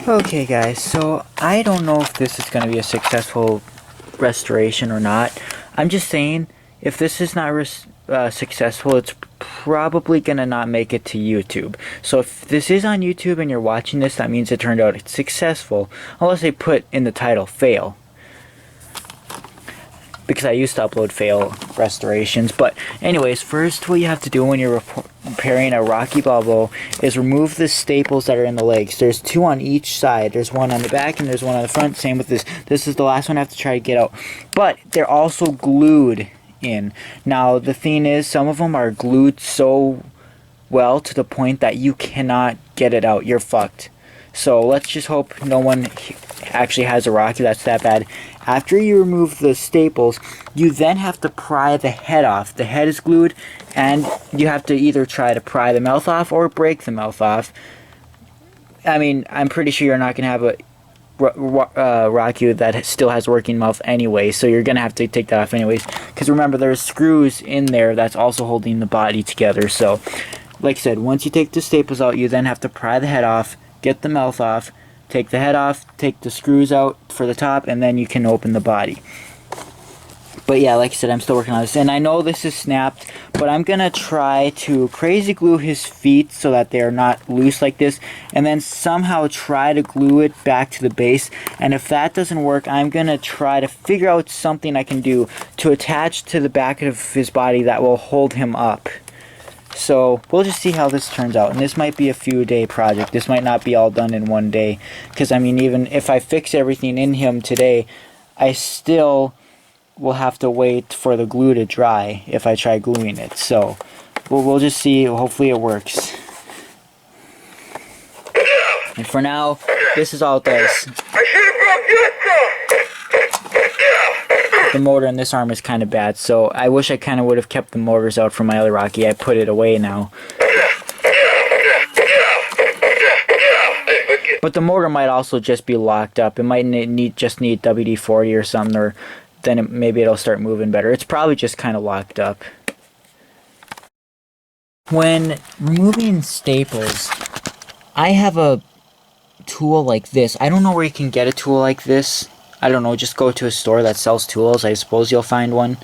Okay guys, so I don't know if this is going to be a successful restoration or not. I'm just saying, if this is not successful, it's probably going to not make it to YouTube. So if this is on YouTube and you're watching this, that means it turned out it's successful, unless they put in the title, fail. Because I used to upload fail restorations. But anyways, first what you have to do when you're repairing a Rocky Balboa is remove the staples that are in the legs. There's two on each side. There's one on the back and there's one on the front. Same with this. This is the last one I have to try to get out. But they're also glued in. Now the thing is, some of them are glued so well to the point that you cannot get it out. You're fucked. So let's just hope no one actually has a Rocky that's that bad. After you remove the staples, you then have to pry the head off. The head is glued, and you have to either try to pry the mouth off or break the mouth off. I mean, I'm pretty sure you're not going to have a Rocky that still has working mouth anyway, so you're going to have to take that off anyways. Because remember, there's screws in there that's also holding the body together. So, like I said, once you take the staples out, you then have to pry the head off, get the mouth off, take the head off, take the screws out for the top, and then you can open the body. But yeah, like I said, I'm still working on this. And I know this is snapped, but I'm going to try to crazy glue his feet so that they're not loose like this. And then somehow try to glue it back to the base. And if that doesn't work, I'm going to try to figure out something I can do to attach to the back of his body that will hold him up. So we'll just see how this turns out, and this might be a few-day project. This might not be all done in one day, because I mean, even if I fix everything in him today, I still will have to wait for the glue to dry if I try gluing it. So we'll just see. Hopefully it works. And for now, this is all it does. The motor in this arm is kind of bad, so I wish I kind of would have kept the motors out from my other Rocky. I put it away now. But the motor might also just be locked up. It might just need WD-40 or something, or then maybe it'll start moving better. It's probably just kind of locked up. When removing staples, I have a tool like this. I don't know where you can get a tool like this. I don't know, just go to a store that sells tools. I suppose you'll find one.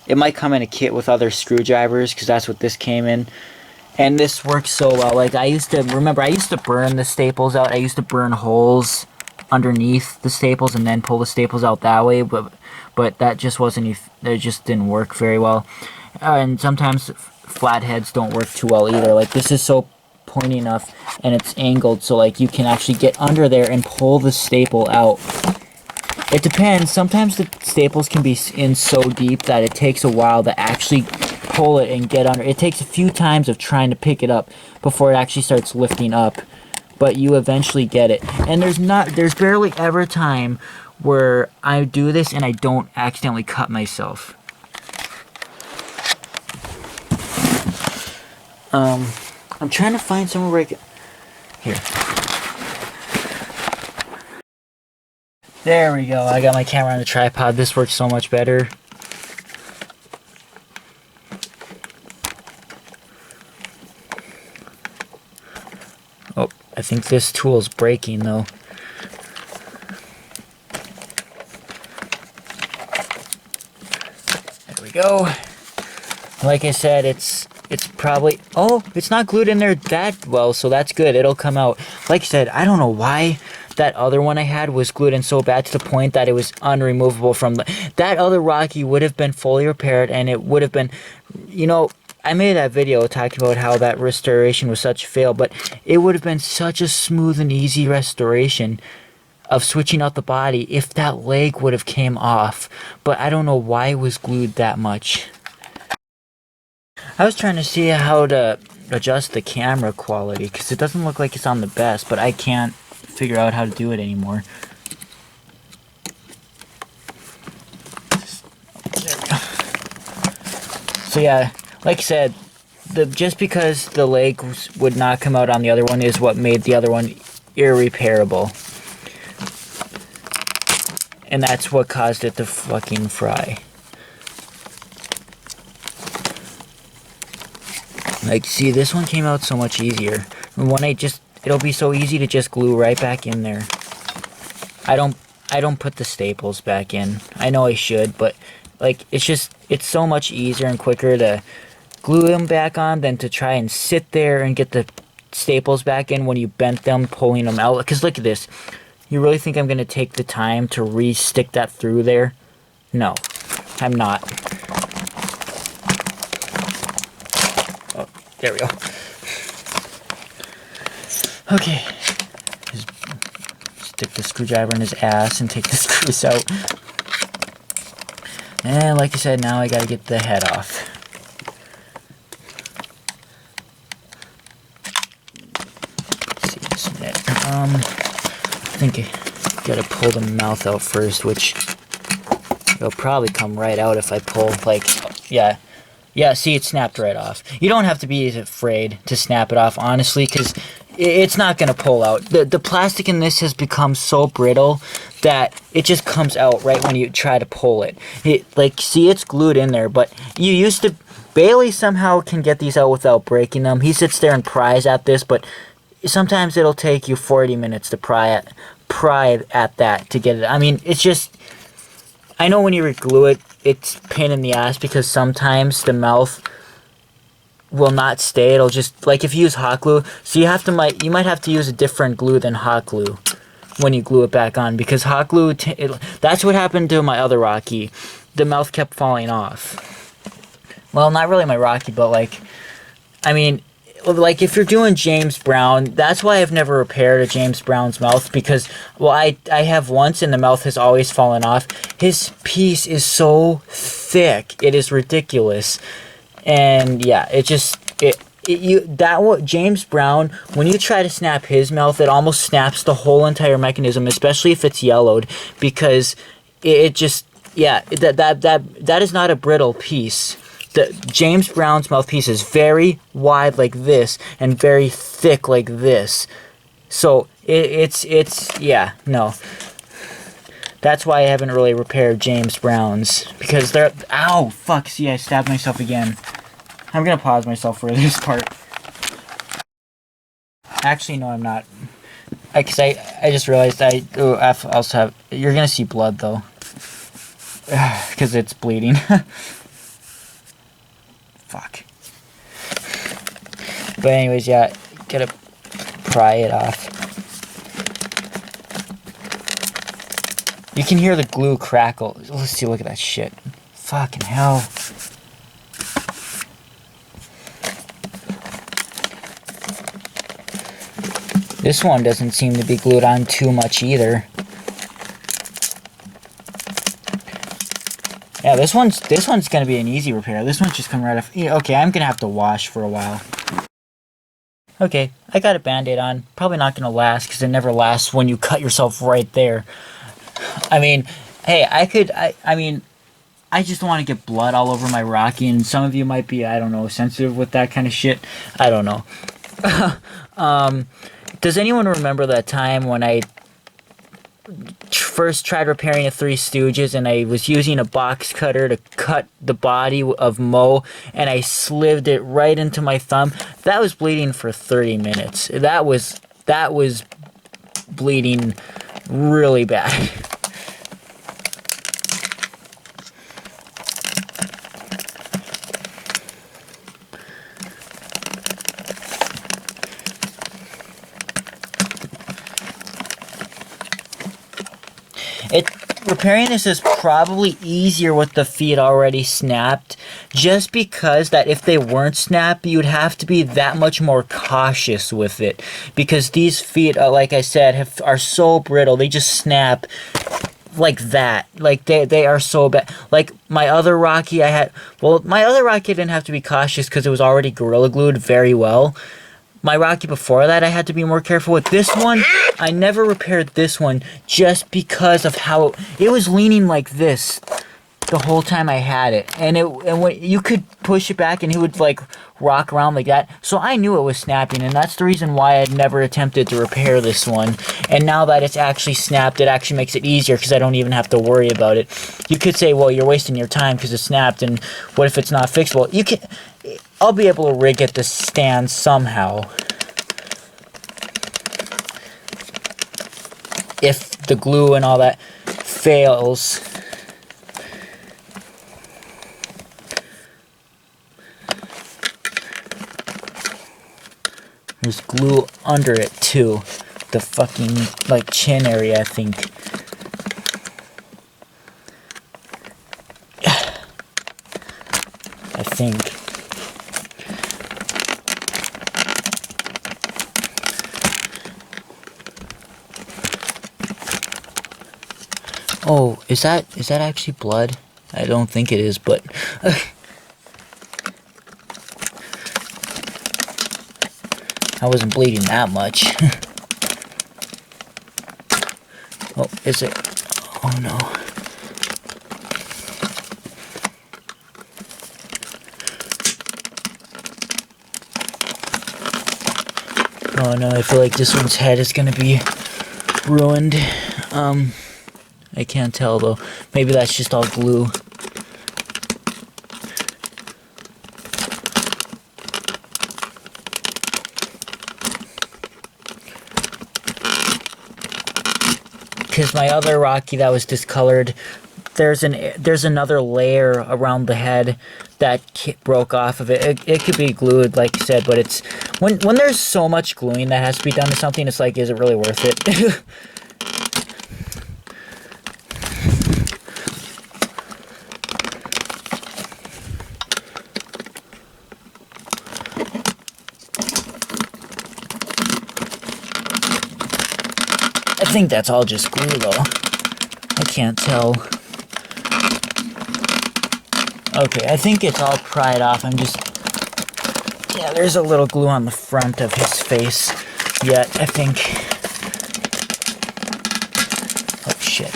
It might come in a kit with other screwdrivers, because that's what this came in. And this works so well. Like, I used to burn the staples out. I used to burn holes underneath the staples and then pull the staples out that way. But that just it just didn't work very well. And sometimes flatheads don't work too well either. Like, this is so pointy enough and it's angled so like you can actually get under there and pull the staple out. It depends. Sometimes the staples can be in so deep that it takes a while to actually pull it and get under. It takes a few times of trying to pick it up before it actually starts lifting up. But you eventually get it. And there's barely ever a time where I do this and I don't accidentally cut myself. I'm trying to find somewhere where I can... Here. There we go. I got my camera on the tripod. This works so much better. Oh, I think this tool's breaking though. There we go. Like I said, it's probably... Oh, it's not glued in there that well, so that's good. It'll come out. Like I said, I don't know why that other one I had was glued in so bad to the point that it was unremovable from the... That other Rocky would have been fully repaired, and it would have been... You know, I made that video talking about how that restoration was such a fail, but it would have been such a smooth and easy restoration of switching out the body if that leg would have came off. But I don't know why it was glued that much. I was trying to see how to adjust the camera quality, because it doesn't look like it's on the best, but I can't figure out how to do it anymore. There we go. So yeah, like I said, just because the leg would not come out on the other one is what made the other one irreparable. And that's what caused it to fucking fry. Like, see, this one came out so much easier. When I just it'll be so easy to just glue right back in there. I don't put the staples back in. I know I should, but like it's so much easier and quicker to glue them back on than to try and sit there and get the staples back in when you bent them, pulling them out. Because look at this. You really think I'm going to take the time to re-stick that through there? No, I'm not. Oh, there we go. Okay. Just stick the screwdriver in his ass and take the screws out. And like I said, now I got to get the head off. Let's see, just a minute. I think I gotta pull the mouth out first, which it'll probably come right out if I pull, like, yeah, see, it snapped right off. You don't have to be afraid to snap it off, honestly, because it's not gonna pull out. The plastic in this has become so brittle that it just comes out right when you try to pull it. Like, see, it's glued in there, but you used to, Bailey somehow can get these out without breaking them. He sits there and pries at this, but sometimes it'll take you 40 minutes to pry at that to get it. I mean, it's just, I know when you re-glue it, it's a pain in the ass because sometimes the mouth will not stay. It'll just, like if you use hot glue, so you might have to use a different glue than hot glue when you glue it back on, because hot glue, that's what happened to my other Rocky. The mouth kept falling off. Well, not really my Rocky, but like, I mean, like if you're doing James Brown, that's why I've never repaired a James Brown's mouth, because, well, I have once and the mouth has always fallen off. His piece is so thick, it is ridiculous. And yeah, James Brown, when you try to snap his mouth, it almost snaps the whole entire mechanism, especially if it's yellowed, because it just, yeah, that is not a brittle piece. The James Brown's mouthpiece is very wide like this and very thick like this. So it's yeah, no. That's why I haven't really repaired James Brown's, because they're, ow, fuck, see, I stabbed myself again. I'm gonna pause myself for this part. Actually, no, I'm not. Because I just realized I also have, you're gonna see blood though. Because it's bleeding. Fuck. But anyways, yeah, gotta pry it off. You can hear the glue crackle. Let's see, look at that shit. Fucking hell. This one doesn't seem to be glued on too much either. Yeah, this one's gonna be an easy repair. This one's just coming right off. Yeah, okay, I'm gonna have to wash for a while. Okay, I got a Band-Aid on. Probably not gonna last, because it never lasts when you cut yourself right there. I mean, hey, I mean, I just don't want to get blood all over my Rocky, and some of you might be, I don't know, sensitive with that kind of shit. I don't know. Does anyone remember that time when I first tried repairing a Three Stooges and I was using a box cutter to cut the body of Mo, and I slived it right into my thumb? That was bleeding for 30 minutes. That was bleeding really bad. Repairing this is probably easier with the feet already snapped, just because that if they weren't snapped, you'd have to be that much more cautious with it, because these feet, like I said, are so brittle. They just snap like that. Like they are so bad. Like my other Rocky my other Rocky didn't have to be cautious because it was already Gorilla Glued very well. My Rocky before that, I had to be more careful with. This one, I never repaired this one just because of how it was leaning like this the whole time I had it. And when you could push it back and it would like rock around like that. So I knew it was snapping, and that's the reason why I'd never attempted to repair this one. And now that it's actually snapped, it actually makes it easier because I don't even have to worry about it. You could say, well, you're wasting your time because it snapped, and what if it's not fixable? I'll be able to rig it to stand somehow. if the glue and all that fails. There's glue under it too. The fucking, like, chin area, I think. I think. Oh, is that actually blood? I don't think it is, but I wasn't bleeding that much. Oh, is it? Oh no. Oh no, I feel like this one's head is gonna be ruined. I can't tell though. Maybe that's just all glue. Because my other Rocky that was discolored, there's another layer around the head that broke off of it. It could be glued, like you said, but it's when there's so much gluing that has to be done to something, it's like, is it really worth it? I think that's all just glue though. I can't tell. Okay, I think it's all pried off. I'm just... Yeah, there's a little glue on the front of his face yet, I think. Oh shit.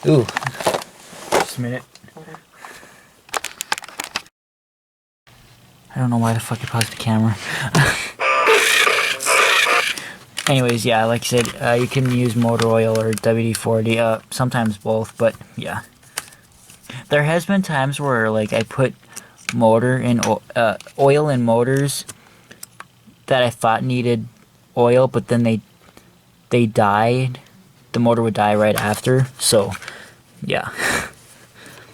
Ooh. Just a minute. I don't know why the fuck I paused the camera. Anyways, yeah, like I said, you can use motor oil or WD-40, sometimes both, but yeah. There has been times where, like, I put oil in motors that I thought needed oil, but then they died. The motor would die right after, so, yeah.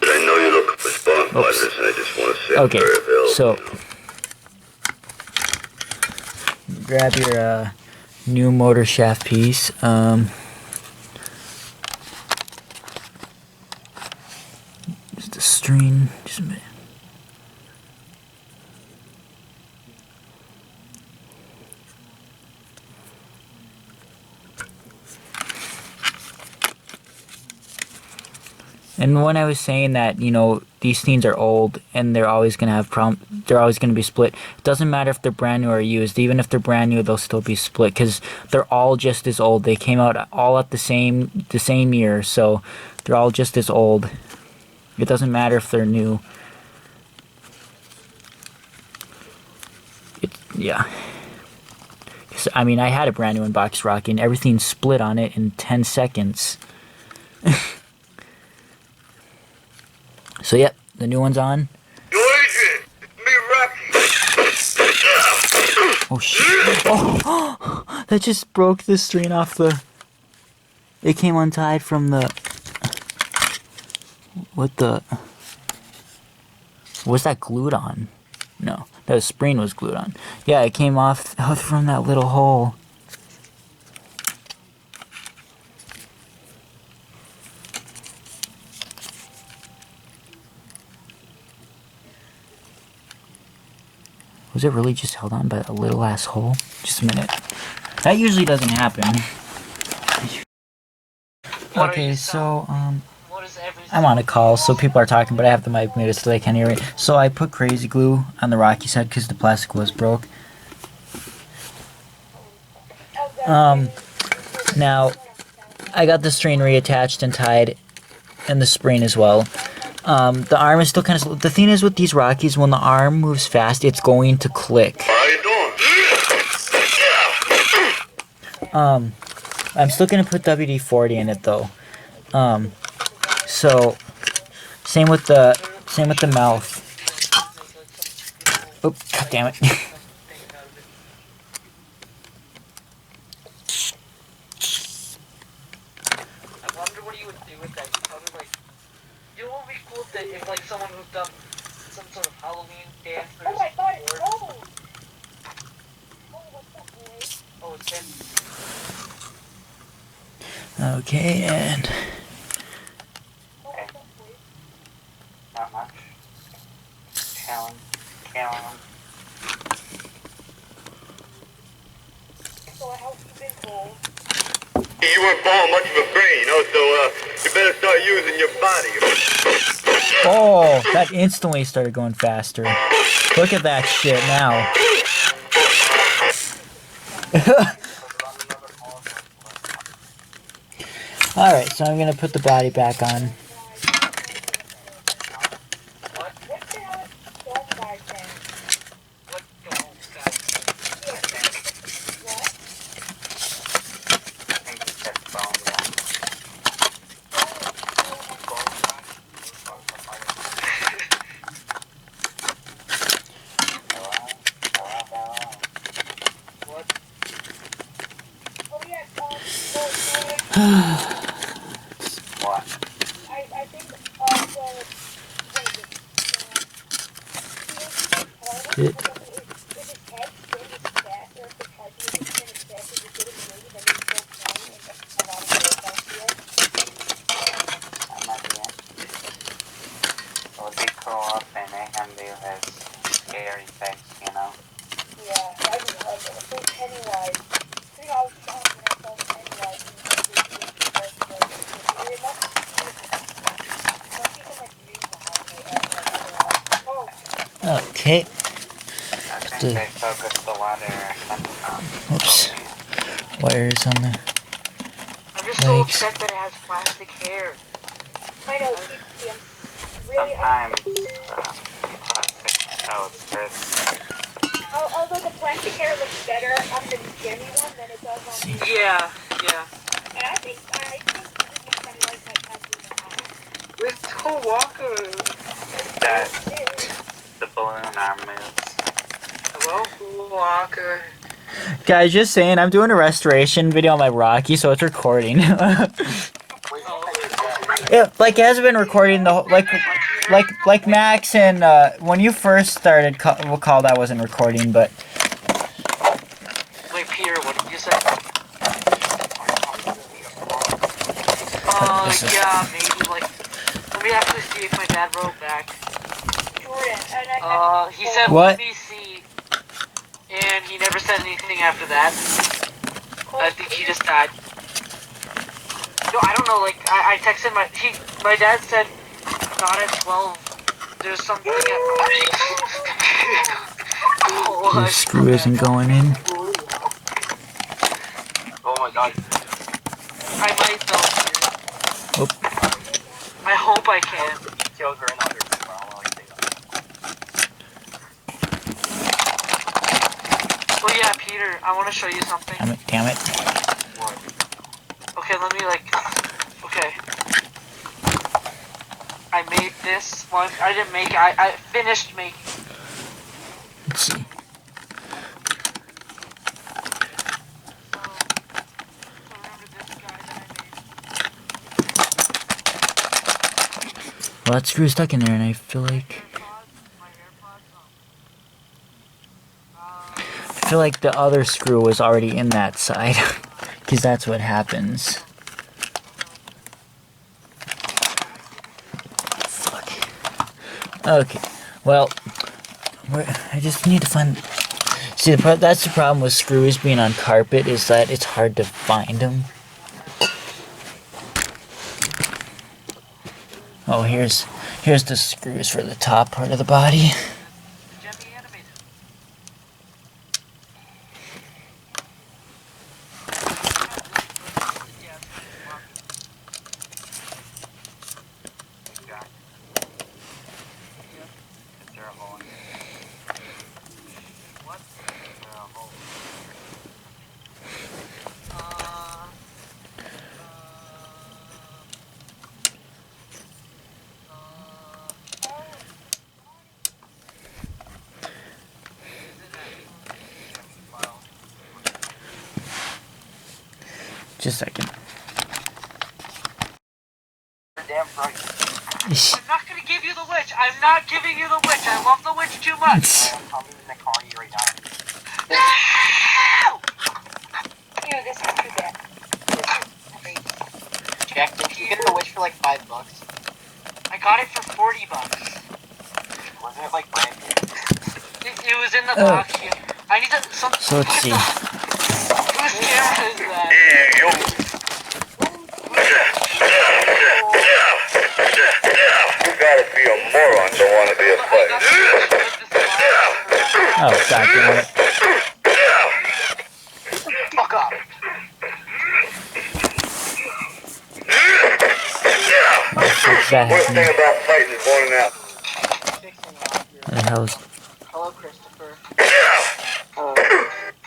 I know you're looking for spark plugs, and I just want to say okay, I'm very available. So, grab your, new motor shaft piece. Just the string. Just a minute. And when I was saying that, you know, these things are old and they're always going to have they're always going to be split. It doesn't matter if they're brand new or used. Even if they're brand new, they'll still be split because they're all just as old. They came out all at the same year, so they're all just as old. It doesn't matter if they're new. Yeah. I mean, I had a brand new Unbox Rocky and everything split on it in 10 seconds. So, yep, the new one's on. Adrian, it's me, Rocky. Oh, shit. Oh, that just broke the string off the... It came untied from the... What the... Was that glued on? No, that spring was glued on. Yeah, it came off from that little hole. Was it really just held on by a little ass hole? Just a minute. That usually doesn't happen. Okay, so, I'm on a call, so people are talking, but I have the mic muted so they can't hear it. So I put crazy glue on the Rocky's head because the plastic was broke. Now, I got the string reattached and tied, and the spring as well. The arm is still kind of... The thing is with these Rockies, when the arm moves fast, it's going to click. How you doing? I'm still going to put WD-40 in it, though. So, same with the mouth. Oh, god damn it. someone hooked up some sort of Halloween dance for Oh his my god, board. oh! Oh, what's up, boys? Oh, it's him. Okay, and Oh, what's up, boys? Not much. Challenge. So I hope you've been cold. You weren't born much of a brain, you know, so you better start using your body. oh, that instantly started going faster. Look at that shit now. Alright, so I'm gonna put the body back on. What's the hell dog guy thing? What dog guy? What? I think he said bone guy. What? Oh yeah, What? I think, It- if his head spins his fat, or if the cartoon is spin his fat, because he did it movie, then he's so funny and gets a lot of girls out here. That might be it. Well, they grow up and they can do his scary things, you know? Yeah, I just love it. So Pennywise. I think I was shocked when I saw Pennywise and he was like, it must be some like dreams behind it. Oh, Okay. I think they focused the water Oops. Wires on the I'm just so legs. upset that it has plastic hair. I know, really, Sometimes, plastic, oh, it's this. although the plastic hair looks better on the Gemmy one than it does on the... Yeah. And I think Pennywise might have to With Walker. That, the balloon arm moves. Hello, Walker. Guys, just saying, I'm doing a restoration video on my Rocky, so it's recording. It like it hasn't been recording the whole, like Max and when you first started, we'll call that wasn't recording, but Wait, Peter, what did you say? Yeah, maybe, like, let me actually see if my dad wrote back. Jordan, and He said, What? let me see, and he never said anything after that. I think he just died. No, I don't know, like, I texted my dad said, not at 12, there's something at... the screw isn't going in. Oh my god. I might though. Oop. I hope I can. Well, yeah, Peter, I want to show you something. Damn it. Okay, let me okay. I made this one. I didn't make it. I finished making it. Let's see. So remember this guy that I made? Well, that screw is stuck in there, and I feel like My AirPods. I feel like the other screw was already in that side, because that's what happens. Fuck. Okay. Well, I just need to find. See, that's the problem with screws being on carpet, is that it's hard to find them. Oh, here's the screws for the top part of the body. Gemmy animated. Just a second. Damn right. I'm not gonna give you the the witch. I'm not giving you the witch. I love the witch too much. I'm in the car right now. No! Ew, this is too bad. This is crazy. Jack, did you get the witch for like $5? I got it for $40. Wasn't it like brand new? It was in the box here. I need to. So let's see. Whose camera is that? Yeah, yo. You gotta be a moron to wanna be a fighter. Oh, god damn it. Fuck off. What's that Worst happening? thing about fighting is born out. Fixing it out here. What the hell is... Hello, Christopher.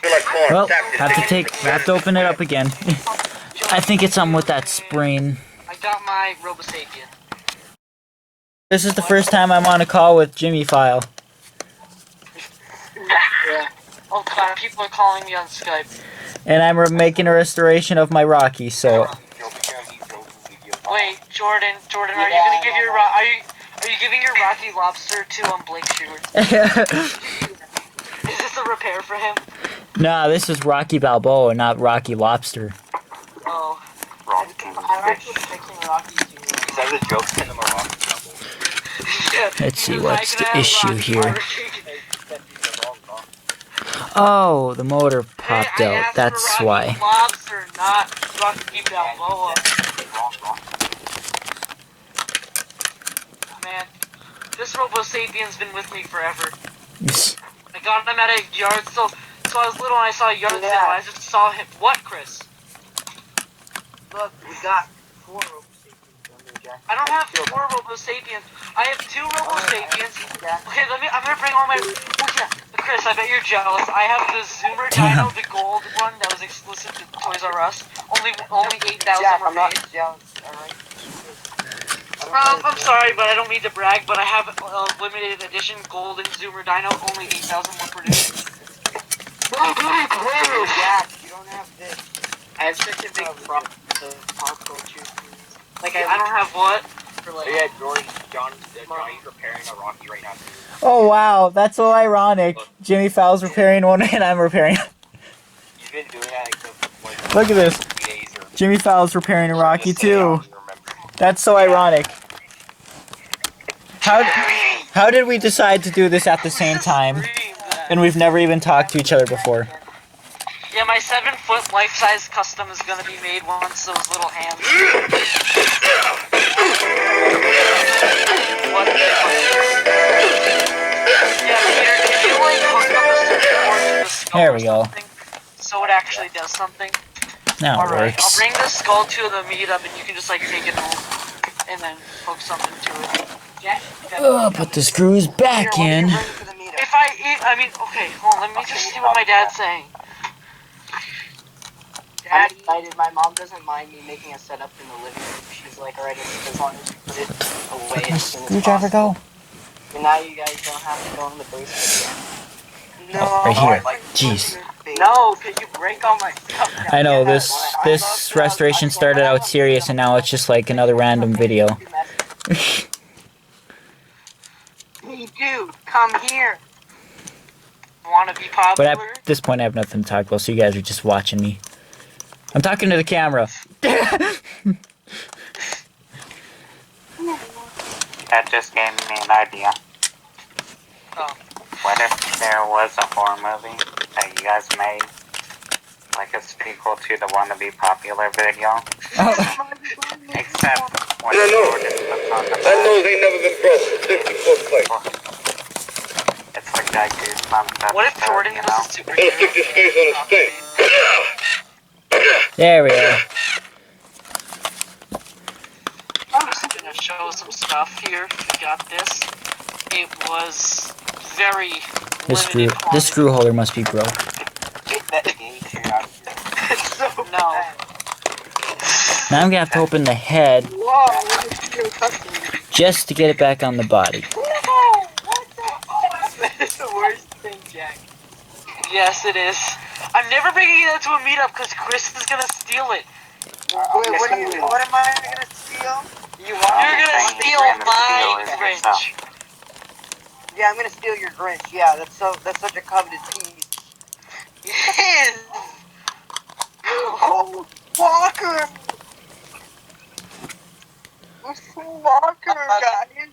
Feel like throwing Well, tactics. have to open it up again. I think it's something with that spring. I got my Robosapien. This is the first time I'm on a call with Jimmy File. Yeah. Oh god, people are calling me on Skype. And I'm making a restoration of my Rocky, so... Wait, Jordan, are you Yeah, gonna give yeah, your yeah. are you giving your Rocky Lobster to Blake Stewart? Is this a repair for him? Nah, this is Rocky Balboa, not Rocky Lobster. Oh. I'm actually fixing Rocky too. Is that a joke? Send him a Rocky double. Yeah, Let's see, he's what's like, the "Nah, issue Rocky here?" Rocky." Oh, the motor popped Hey, I out. asked That's for Rocky why. Lobster, not Rocky Balboa. Man, this Robosapien's been with me forever. I got him at a yard sale. So I was little and I saw a yard sale. I just saw him. What, Chris? Look, we got 4 Robosapiens under Jack. I don't have 4 Robosapiens. I have 2 Robosapiens. Okay, I'm gonna bring all my. Oh yeah, Chris, I bet you're jealous. I have the Zoomer Dino, the gold one that was exclusive to Toys R Us. Only 8,000 Jack, were I'm not made. jealous, alright? I'm sorry, but I don't mean to brag, but I have a limited edition golden Zoomer Dino. Only 8,000 were produced. Jack, you don't have this. I have such a big prop of pop culture. Like I don't have what? For like, yeah, Johnny's repairing a Rocky right now. Oh wow, that's so ironic. Jimmy Fowle's repairing one and I'm repairing. You've been doing that like Look at this. 3 days or Jimmy Fowle's repairing a Rocky just say I too. don't remember. That's so ironic. How did we decide to do this at the same time? And we've never even talked to each other before. Yeah, my 7-foot life-size custom is gonna be made once those little hands. What? Yeah, Peter, did you like hook up a circuit board to the skull There or we go. something? So it actually does something. Now it Alright, I'll works. bring the skull to the meetup and you can just like take it home and then hook something to it. Put the screws back in. If I mean, okay, hold on, let me just see what my dad's saying. I'm Dad, excited. My mom doesn't mind me making a setup in the living room. She's like, alright, as long as you put it away My as soon as screwdriver possible. go? And now you guys don't have to go in the basement again. Oh, right here. Jeez. No, cause you break all my stuff. I know, this restoration started out serious and now it's just like another random video. Hey dude, come here. wanna be But popular? at this point I have nothing to talk about, so you guys are just watching me. I'm talking to the camera. That just gave me an idea. Oh. What if there was a horror movie that you guys made? Like a sequel to the Wanna Be Popular video? Except when Yeah, no. Jordan puts on the That nose ain't never been broke. 60-foot plate. It's like that Goosebumps What if episode, Jordan you was know? a superhero? He'll stick his face on his thing. There we are. I'm just gonna show some stuff here. We got this. It was very This limited quantity. screw holder must be broke. Get that gay shit out of here. It's so No. bad. Now I'm gonna have to open the head Whoa, what is your custom? just to get it back on the body. No, what the fuck? That is the worst thing, Jack. Yes, it is. I'm never bringing that to a meetup because Chris is gonna steal it. Wait, what am I gonna steal? You want You're gonna saying steal you're gonna my steal it yourself. Grinch. Yeah, I'm gonna steal your Grinch. Yeah, that's such a coveted piece. Yes! Oh, Walker! Walker, guys!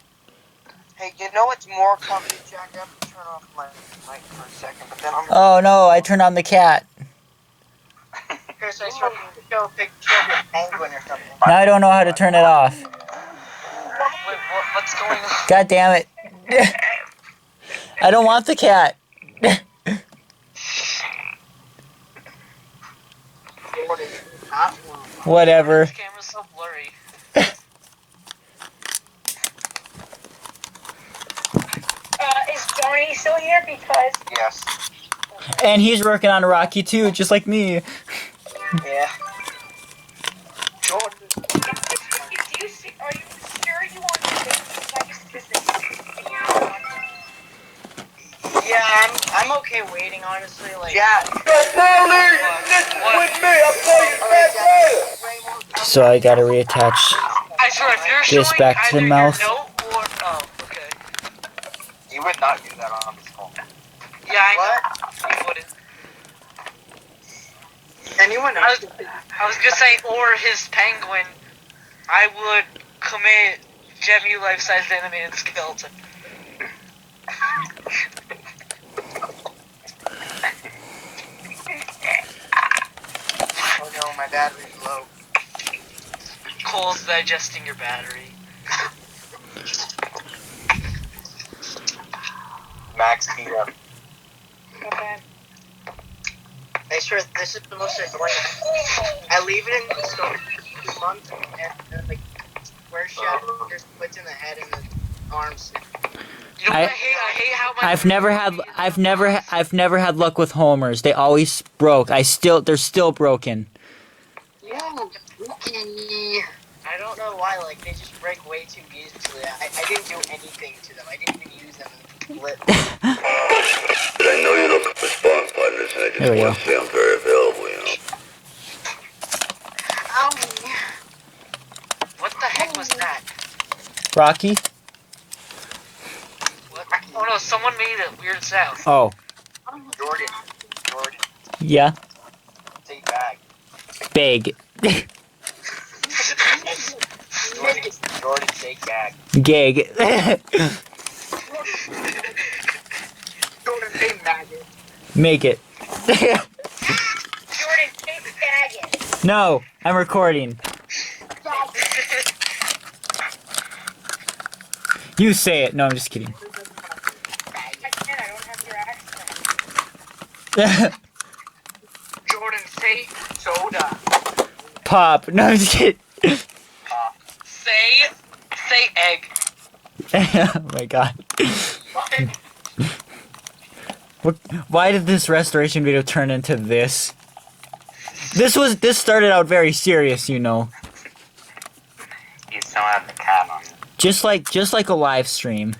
Hey, you know what's more coveted, Jack? I have to turn off my mic for a second, but then I'm gonna... Oh no, I turned on the cat. Chris, I show a picture of your penguin or something. Now I don't know how to turn it off. Wait, what's going on? God damn it. I don't want the cat. Whatever. This camera's so blurry. Is Johnny still here? Because Yes. And he's working on Rocky too, just like me. Yeah. Jordan. do you see? Are you sure you want to do this? Like, is this? Yeah, I'm okay waiting, honestly. Like, Hey, Paulie, listen with me. I'll call you back later. So I gotta reattach. I swear, if you're This showing back to either the your mouth. note or... Oh, okay. you would not do that on this call. Yeah, I know. You wouldn't. Anyone I else? was gonna say, or his penguin, I would commit Gemmy life-size animated skeleton. Oh no, my battery's low. Cole's digesting your battery. Max speed up. Okay. Hey, sure, this is the most annoying. I leave it in the store for 2 months, and like, where Shadow just puts in the head and the arms. You know what I hate how my... I've never had luck with homers. They always broke. They're still broken. Yeah, I don't know why, like, they just break way too easily. I didn't do anything to them. I didn't even use them in the flip. I know you're looking for sparring partners, and I just There we want go. to say I'm very available, you know. What the heck was that? Rocky? What? Oh no, someone made a weird sound. Oh, Jordan, yeah. say bag. Big. Jordan, say gag. Gig. Jordan, say maggot. Make it. Jordan, take faggot. No, I'm recording. You say it. No, I'm just kidding. I can't. I don't have your accent. Jordan, say soda. Pop. No, I'm just kidding. Say egg. Oh my god. Why did this restoration video turn into this? This started out very serious, you know. You still have the cat on you. Just like a live stream.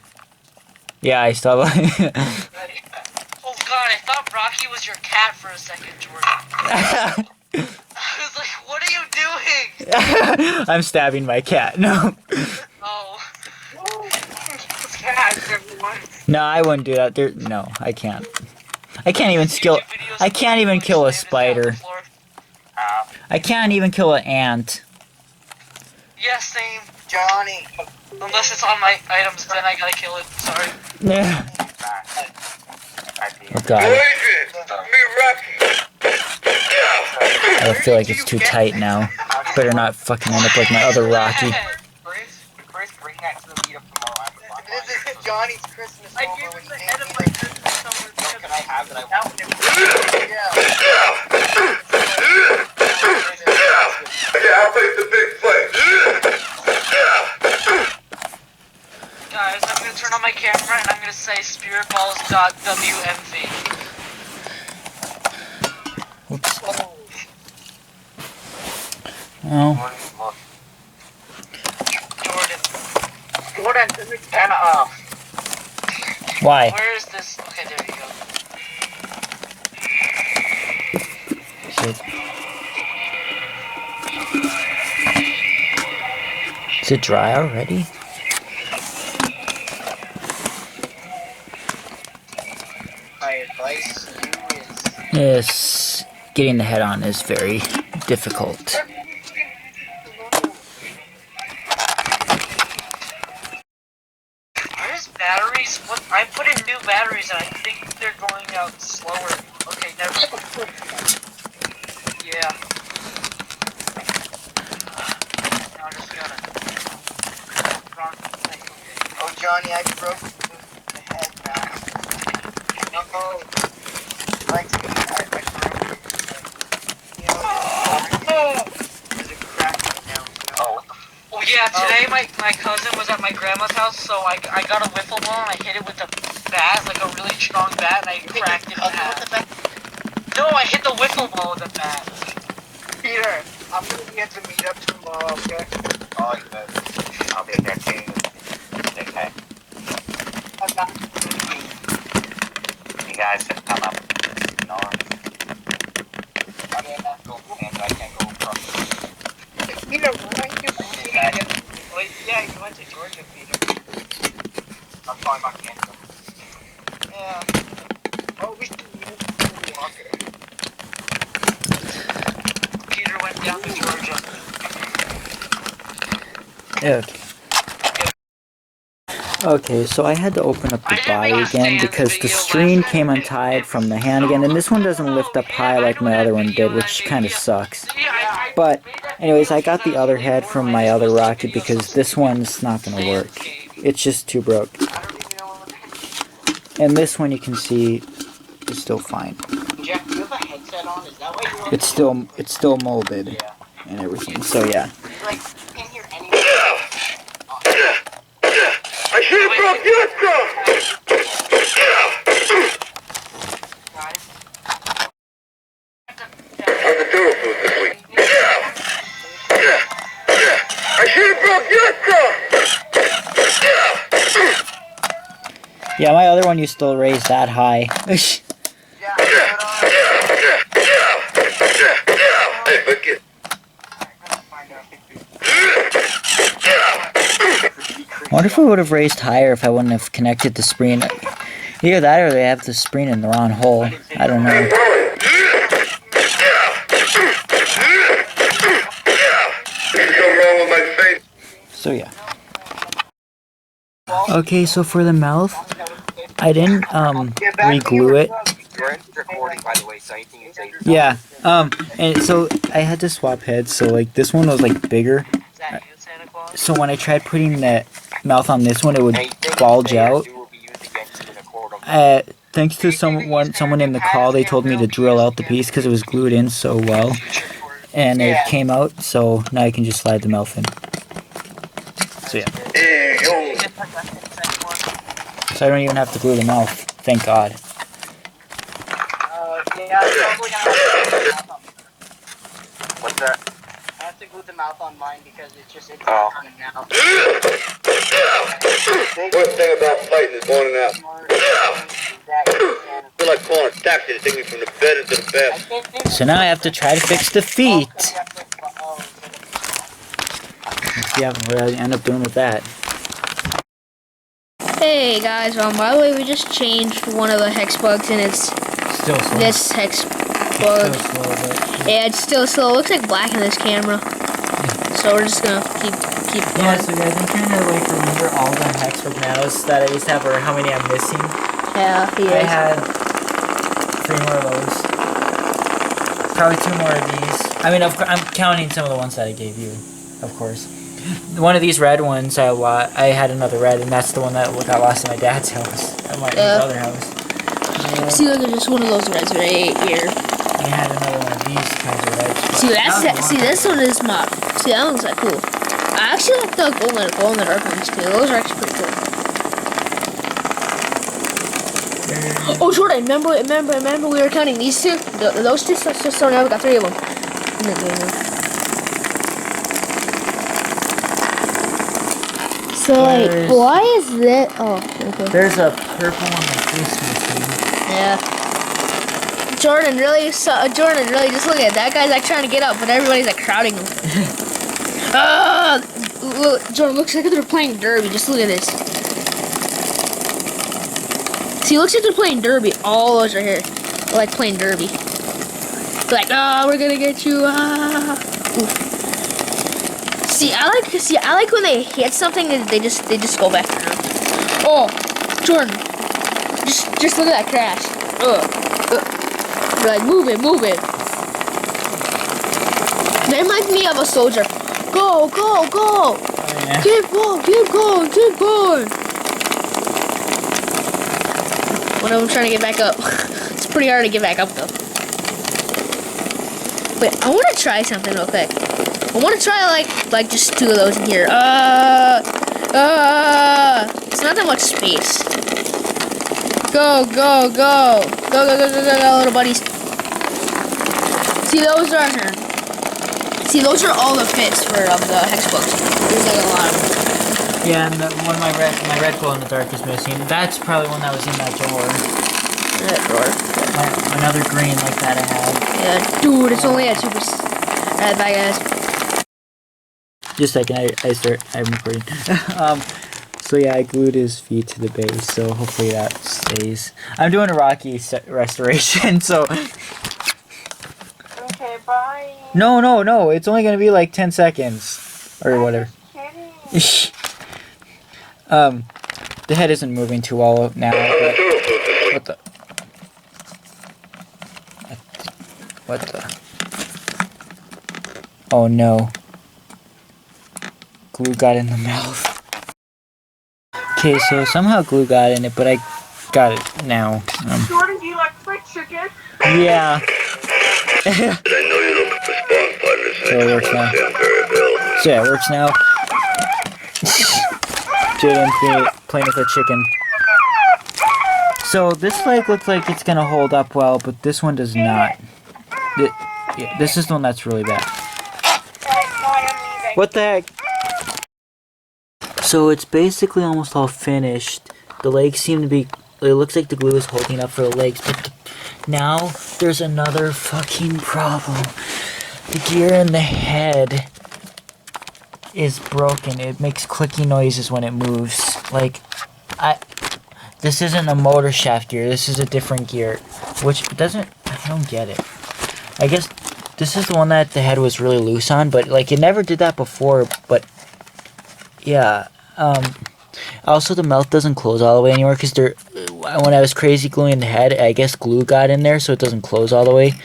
Yeah, I still have Oh god, I thought Rocky was your cat for a second, Jordan. I was like, what are you doing? I'm stabbing my cat. No. Oh. Cats, everyone. No, I wouldn't do that. No, I can't. I can't even kill a spider. I can't even kill an ant. Yeah, same. Johnny. Unless it's on my items, then I gotta kill it. Sorry. Yeah. Right Oh god. Adrian, me Rocky. I feel like it's too tight now. Better not fucking end up like my other Rocky. Chris, bring that to the meetup tomorrow. This is Johnny's Christmas song. I gave him the head of my Christmas song. What can I have that I want? Yeah, I'll take the big fight. Guys, I'm gonna turn on my camera and I'm gonna say spiritballs.wmv. Oops. Oh. Jordan, this is kind of off. Why? Where is this? Okay, there you go. Is it dry already? My advice to you is Yes, getting the head on is very difficult. Where's batteries? What? I put in new batteries and I think they're going out slower. Okay, never mind. Yeah. Now I'm just gonna. oh Johnny, I broke the head now. No. Like I broke it. You know, there's a crack in it now. Oh, Oh yeah, today my cousin was at my grandma's house, so I got a wiffle ball and I hit it with a bat, like a really strong bat, and I cracked it in half. No, I hit the wiffle ball with a bat. Peter, I'm gonna be at the meetup tomorrow, okay? oh, good. I'll be there too. Okay. I'm not. You guys should come up north. I can't go across. Peter, why are you Wait, yeah, you went to Georgia, Peter. I'm fine, I can't go. Yeah. Oh, we should move to Walker. Peter went down to Georgia. Okay. Okay, so I had to open up the body again because the string came untied from the hand again, and this one doesn't lift up high like my other one did, which kind of sucks. But anyways, I got the other head from my other rocket because this one's not going to work. It's just too broke. And this one you can see is still fine. Jack, do you have a headset on? Is that why you're It's still molded and everything. So yeah. like, you can't hear anything? I should have broke your car! How's the turtle food this week? I should have broke your car! Yeah, my other one used to raise that high. Hey, look I wonder if it would have raised higher if I wouldn't have connected the screen. Either that or they have the screen in the wrong hole. I don't know. So yeah. Okay, so for the mouth, I didn't re-glue it. We're recording, by the way, so anything you say. Yeah. And so I had to swap heads. So like this one was like bigger. Is that you, Santa Claus? So when I tried putting the mouth on this one, it would bulge out. Thanks to someone in the call, they told me to drill out the piece because it was glued in so well, and it came out. So now I can just slide the mouth in. So yeah. So I don't even have to glue the mouth. Thank God. Yeah, I'm probably gonna have to glue the mouth on. What's that? I have to glue the mouth on mine because it's Oh. not coming out. Worst thing about fighting is going out. I feel like calling a taxi to take me from the bed into the bath. So now I have to try to fix the feet. See what I end up doing with that. Hey guys, by the way, we just changed one of the hex bugs and it's Still slow. this hex bug. Yeah, it's still slow. It looks like black in this camera. So we're just gonna keep Yeah, going. so guys, I'm trying to like remember all the hex bananas that I used to have or how many I'm missing. Yeah, he I is. had 3 more of those. Probably 2 more of these. I mean, I'm counting some of the ones that I gave you, of course. One of these red ones, I had another red, and that's the one that got lost in my dad's house, at my other house. See, look at just one of those reds right here. I had another one of these kinds of reds. See, this one is my. See, that one's like cool. I actually like the glow in the dark ones too. Those are actually pretty cool. Oh, Jordan, remember we were counting these two? Those two, so now we got 3 of them. So, like, why is that? Oh, okay. There's a purple one like this machine. Yeah. Jordan, really, just look at it. That guy's like trying to get up, but everybody's like crowding him. Jordan, looks like they're playing derby. Just look at this. See, it looks like they're playing derby. All those right here, they're like playing derby. They're like, oh, we're gonna get you. Ah. See, I like when they hit something and they just go back around. Oh, Jordan, just look at that crash. They're like, move it. That reminds me of a soldier. Go. Oh, yeah. Keep going. One of them trying to get back up. It's pretty hard to get back up though. Wait, I want to try something real quick. I want to try like just 2 of those in here. It's not that much space. Go, little buddies. See, those are all the fits for the hex books. There's like a lot of them. Yeah, and one of my red glow in the dark is missing. That's probably one that was in that drawer. That drawer. Another green like that I had. Yeah, dude, it's only at 2%. Alright, bye guys. Just a second, I'm recording. So yeah, I glued his feet to the base, so hopefully that stays. I'm doing a Rocky restoration, so... Okay, bye. No, it's only gonna be like 10 seconds. Or whatever. Kidding. The head isn't moving too well now, but... What the... Oh no. Glue got in the mouth. Okay, so somehow glue got in it, but I got it now. Jordan, do you like fried chicken? Yeah. I know you're looking for spawn partners. So it works now. So yeah, it works now. Jaden's playing with a chicken. So this like looks like it's gonna hold up well, but this one does not. Yeah, this is the one that's really bad. What the heck? So it's basically almost all finished. The legs seem to be... It looks like the glue is holding up for the legs, but now there's another fucking problem. The gear in the head is broken. It makes clicky noises when it moves. Like, this isn't a motor shaft gear. This is a different gear, which doesn't... I don't get it. I guess this is the one that the head was really loose on, but like it never did that before. But yeah. Also, the mouth doesn't close all the way anymore because when I was crazy gluing the head, I guess glue got in there, so it doesn't close all the way.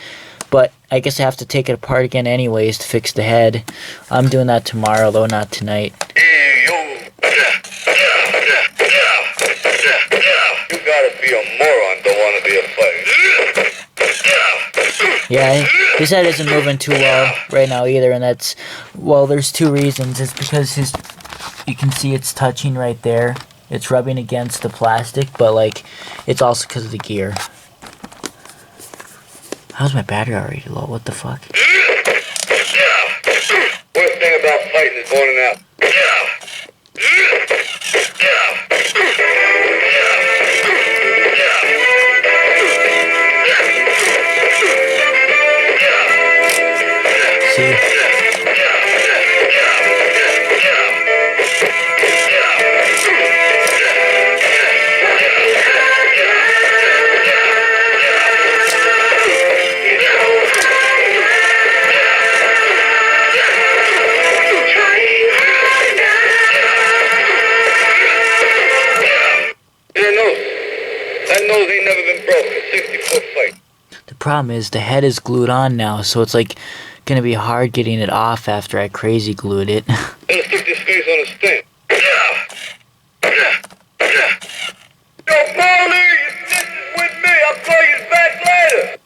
But I guess I have to take it apart again anyways to fix the head. I'm doing that tomorrow, though, not tonight. Hey, yo. You gotta be a moron, don't wanna be a fighter. Yeah, his head isn't moving too well right now either, and that's... Well, there's 2 reasons. It's because you can see it's touching right there. It's rubbing against the plastic, but like it's also because of the gear. How's my battery already low? What the fuck? Worst thing about fighting is burning out. See? That nose ain't never been broken. 60-foot fight. The problem is the head is glued on now, so it's like gonna be hard getting it off after I crazy glued it. Let's stick this face on a stamp. Yo, Paulie, you snitches with me. I'll call you back later.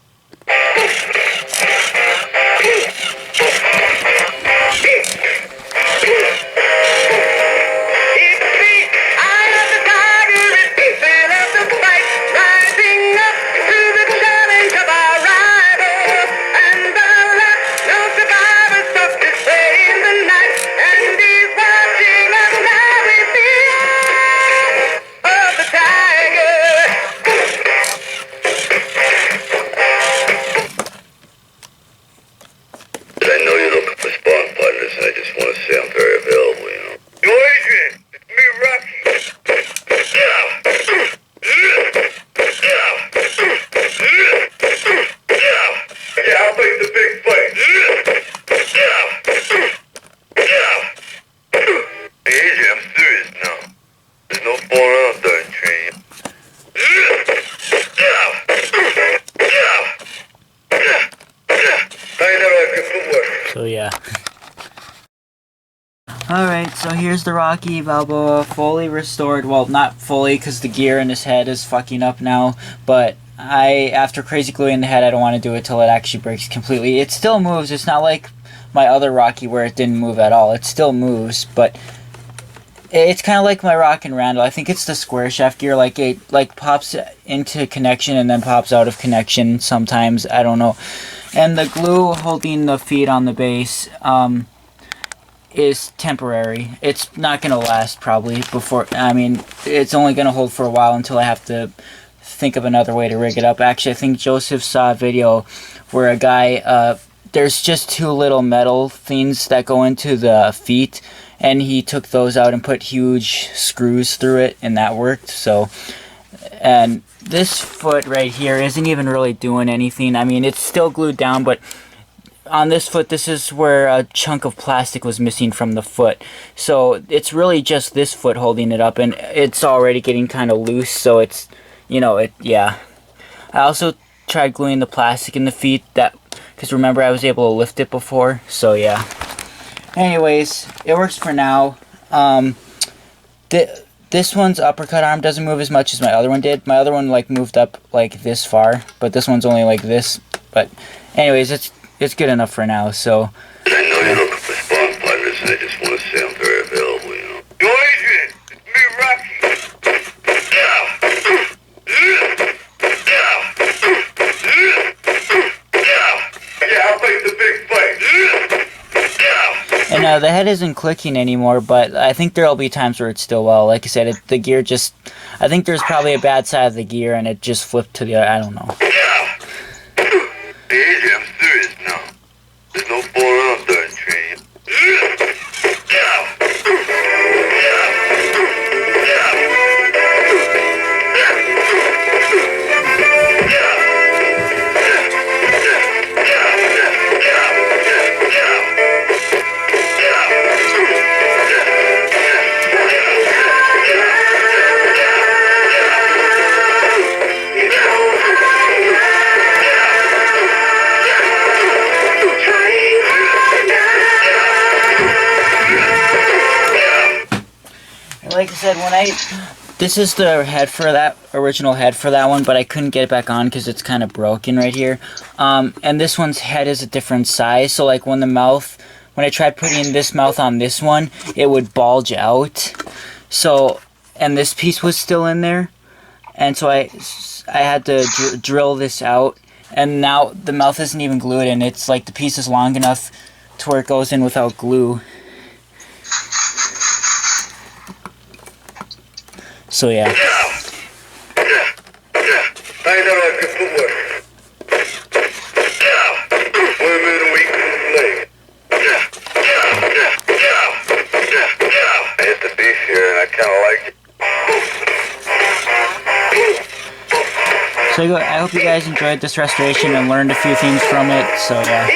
So yeah. Alright, so here's the Rocky Balboa fully restored. Well, not fully because the gear in his head is fucking up now, but after crazy gluing the head, I don't want to do it till it actually breaks completely. It still moves. It's not like my other Rocky where it didn't move at all. It still moves, but it's kind of like my Rock and Randall. I think it's the square shaft gear. Like it pops into connection and then pops out of connection sometimes. I don't know. And the glue holding the feet on the base is temporary. It's not going to last probably before. I mean, it's only going to hold for a while until I have to think of another way to rig it up. Actually, I think Joseph saw a video where a guy, there's just two little metal things that go into the feet, and he took those out and put huge screws through it, and that worked. So, and this foot right here isn't even really doing anything. I mean, it's still glued down, but on this foot, this is where a chunk of plastic was missing from the foot. So it's really just this foot holding it up, and it's already getting kind of loose, so it's, you know, yeah. I also tried gluing the plastic in the feet, because remember I was able to lift it before, so yeah. Anyways, it works for now. This one's uppercut arm doesn't move as much as my other one did. My other one like moved up like this far, but this one's only like this. But anyways, it's good enough for now, so. I know you're looking for sparring partners, and I just want to say I'm very available, you know. Yo, Adrian, it's me, Rocky. Yeah, I'll fight the big fight. And the head isn't clicking anymore, but I think there'll be times where it's still well. Like I said, the gear just, I think there's probably a bad side of the gear and it just flipped to the other, I don't know. Hey, Adrian, I'm serious now. There's no fooling around during training. Like I said, this is the head for that, original head for that one, but I couldn't get it back on because it's kind of broken right here. And this one's head is a different size, so like when I tried putting this mouth on this one, it would bulge out. So, and this piece was still in there, and so I had to drill this out, and now the mouth isn't even glued in. It's like the piece is long enough to where it goes in without glue. So yeah. I know I can put work. 1 minute a week in the leg. I hit the beef here and I kind of like it. So I hope you guys enjoyed this restoration and learned a few things from it. So yeah.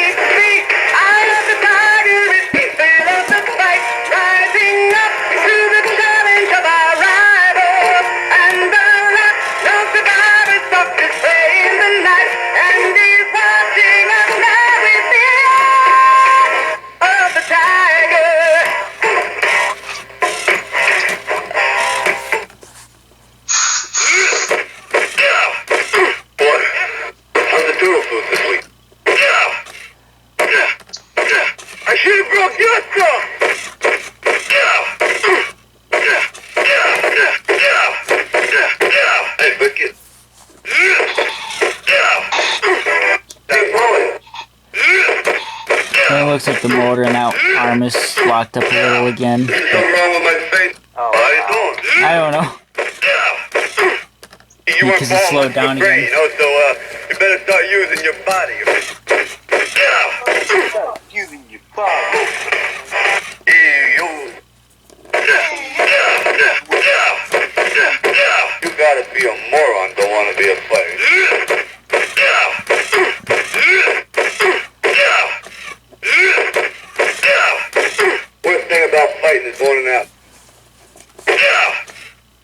It looks like the motor and that arm is locked up a little again. Something wrong with my face. How you doing? I don't know. Because it slowed down again. You know, so you better start using your body. Using your body. You gotta be a moron, don't wanna be a fighter. Worst thing about fighting is going out.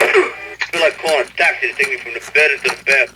I feel like calling a taxi to take me from the bed into the bath.